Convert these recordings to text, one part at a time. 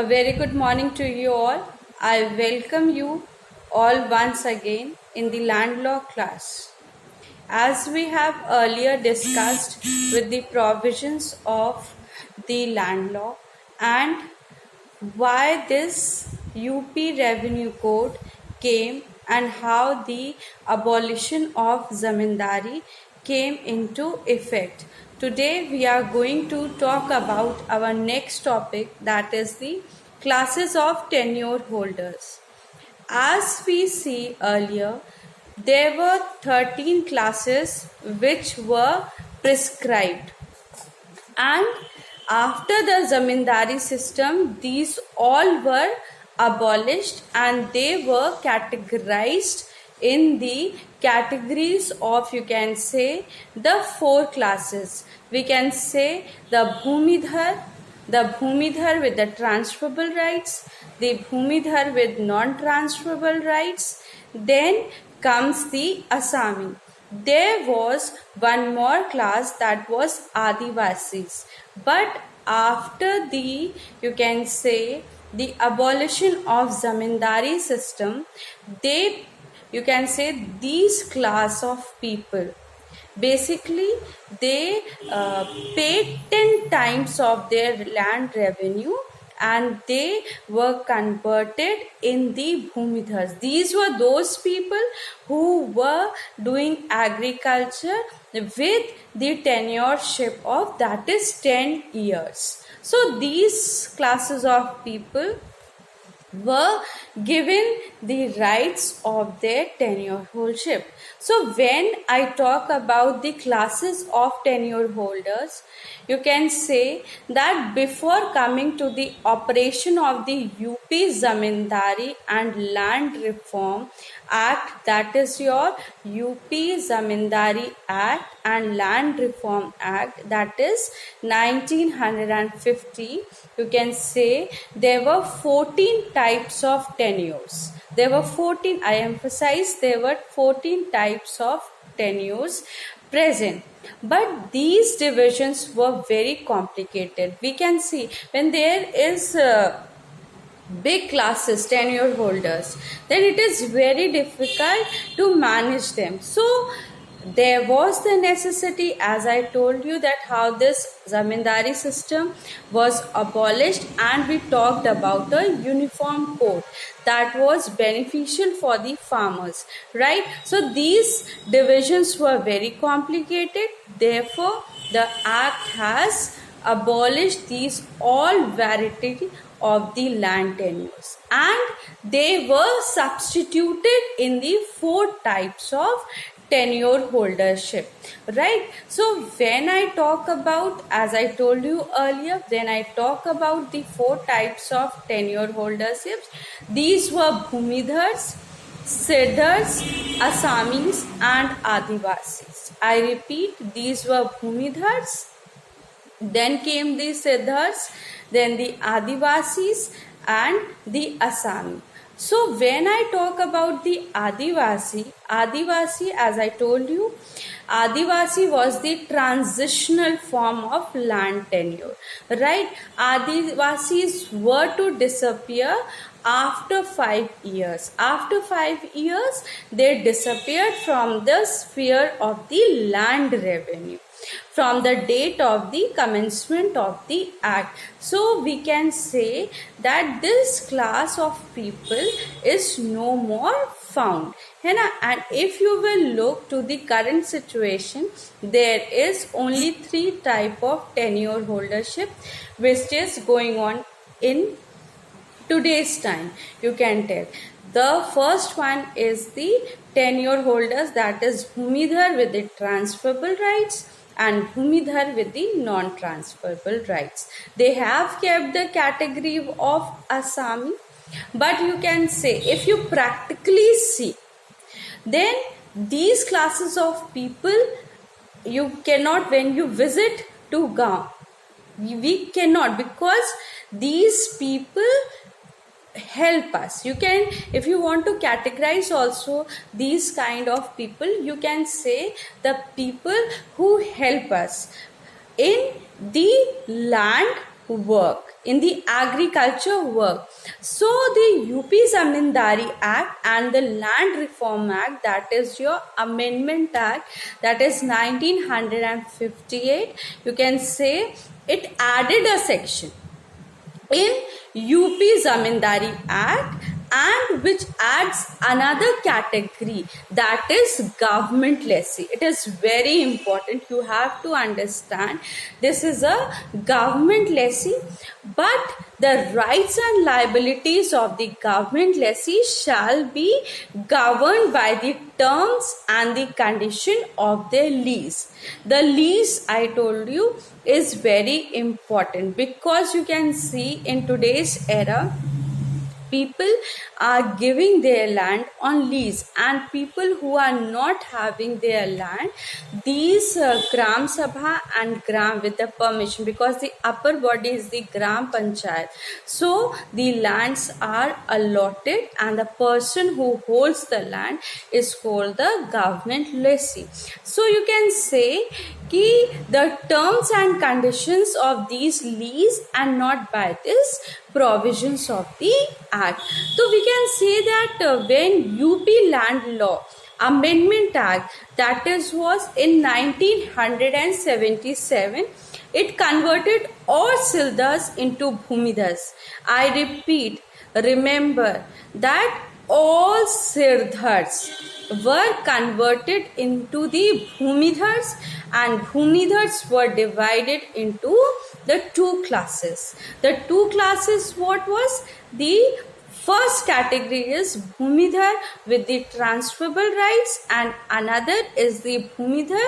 A very good morning to you all. I welcome you all once again in the land law class. As we have earlier discussed with the provisions of the land law and why this UP Revenue Code came and how the abolition of zamindari came into effect. Today we are going to talk about our next topic, that is the classes of tenure holders. As we see earlier, there were 13 classes which were prescribed, and after the zamindari system, these all were abolished and they were categorized in the categories of, you can say, the four classes. We can say the Bhumidhar with the transferable rights, the Bhumidhar with non-transferable rights. Then comes the Asami. There was one more class, that was Adivasis. But after the, you can say, the abolition of zamindari system, they, you can say, these class of people, basically they paid 10 times of their land revenue and they were converted in the Bhumidhars. These were those people who were doing agriculture with the tenureship of, that is, 10 years. So these classes of people were given the rights of their tenure holdship. So when I talk about the classes of tenure holders, you can say that before coming to the operation of the UP Zamindari and Land Reform Act, that is your UP Zamindari Act and Land Reform Act, that is 1950, you can say there were 14 types of tenures. There were 14, I emphasize, there were 14 types of tenures present. But these divisions were very complicated. We can see when there is big classes, tenure holders, then it is very difficult to manage them. So there was the necessity, as I told you, that how this zamindari system was abolished, and we talked about a uniform code that was beneficial for the farmers, right? So these divisions were very complicated. Therefore, the act has abolished these all variety of the land tenures, and they were substituted in the four types of tenure holdership, right? So when I talk about, as I told you earlier, when I talk about the four types of tenure holderships, these were Bhumidhars, Siddhars, Assamese and Adivasis. I repeat, these were Bhumidhars, then came the Siddhars, then the Adivasis and the Assami. So when I talk about the Adivasi, as I told you, Adivasi was the transitional form of land tenure, right? Adivasis were to disappear after 5 years. After 5 years, they disappeared from the sphere of the land revenue from the date of the commencement of the act. So we can say that this class of people is no more found. And if you will look to the current situation, there is only 3 type of tenure holdership which is going on in today's time, you can tell. The first one is the tenure holders, that is Bhumidhar with the transferable rights and Bhumidhar with the non-transferable rights. They have kept the category of Assami, but you can say, if you practically see, then these classes of people, you cannot, when you visit to Gaon, we cannot, because these people help us. You can, if you want to categorize also these kind of people, you can say the people who help us in the land work, in the agriculture work. So the UP Zamindari Act and the Land Reform Act, that is your Amendment Act, that is 1958, you can say it added a section in UP Zamindari Act, and which adds another category, that is government lessee. It is very important, you have to understand this is a government lessee, but the rights and liabilities of the government lessee shall be governed by the terms and the condition of their lease. The lease, I told you, is very important, because you can see in today's era people are giving their land on lease, and people who are not having their land, these Gram Sabha and Gram, with the permission, because the upper body is the Gram Panchayat, so the lands are allotted and the person who holds the land is called the government lessee. So you can say कि the terms and conditions of these lease and not by this provisions of the act. So we can say that when UP Land Law Amendment Act, that is was in 1977, it converted all Sildars into Bhumidhars. I repeat, remember that all Sirdhars were converted into the Bhumidhars, and Bhumidhars were divided into the two classes. The two classes, what was? The first category is Bhumidhar with the transferable rights, and another is the Bhumidhar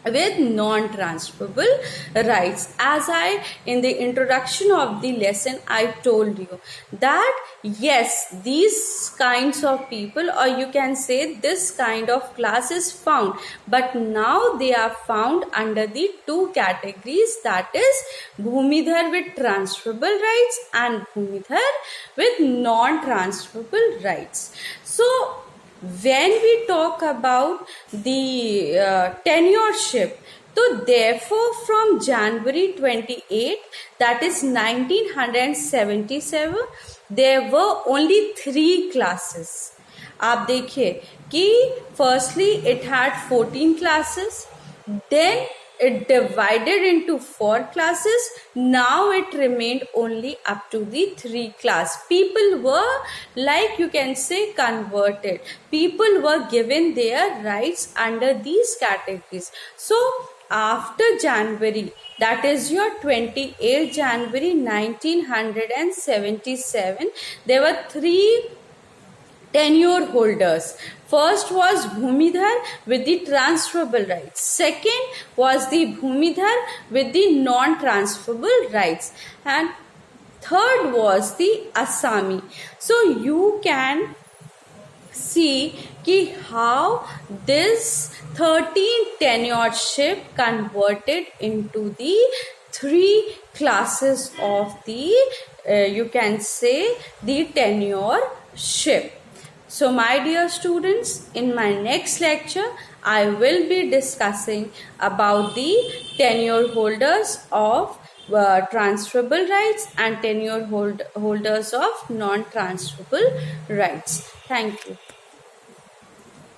with non-transferable rights. As I in the introduction of the lesson I told you that yes, these kinds of people, or you can say this kind of class is found, but now they are found under the two categories, that is Bhumidhar with transferable rights and Bhumidhar with non-transferable rights. So when we talk about the tenureship, so therefore from January 28, that is 1977, there were only 3 classes. आप देखिए कि firstly it had 14 classes, then it divided into 4 classes. Now it remained only up to the 3 class. People were, like you can say, converted. People were given their rights under these categories. So after January, that is your 28th January 1977, there were 3 tenure holders. First was Bhumidhar with the transferable rights. Second was the Bhumidhar with the non-transferable rights. And third was the Assami. So you can see कि how this 13 tenureship converted into the 3 classes of the you can say the tenureship. So my dear students, in my next lecture, I will be discussing about the tenure holders of transferable rights and tenure holders of non-transferable rights. Thank you.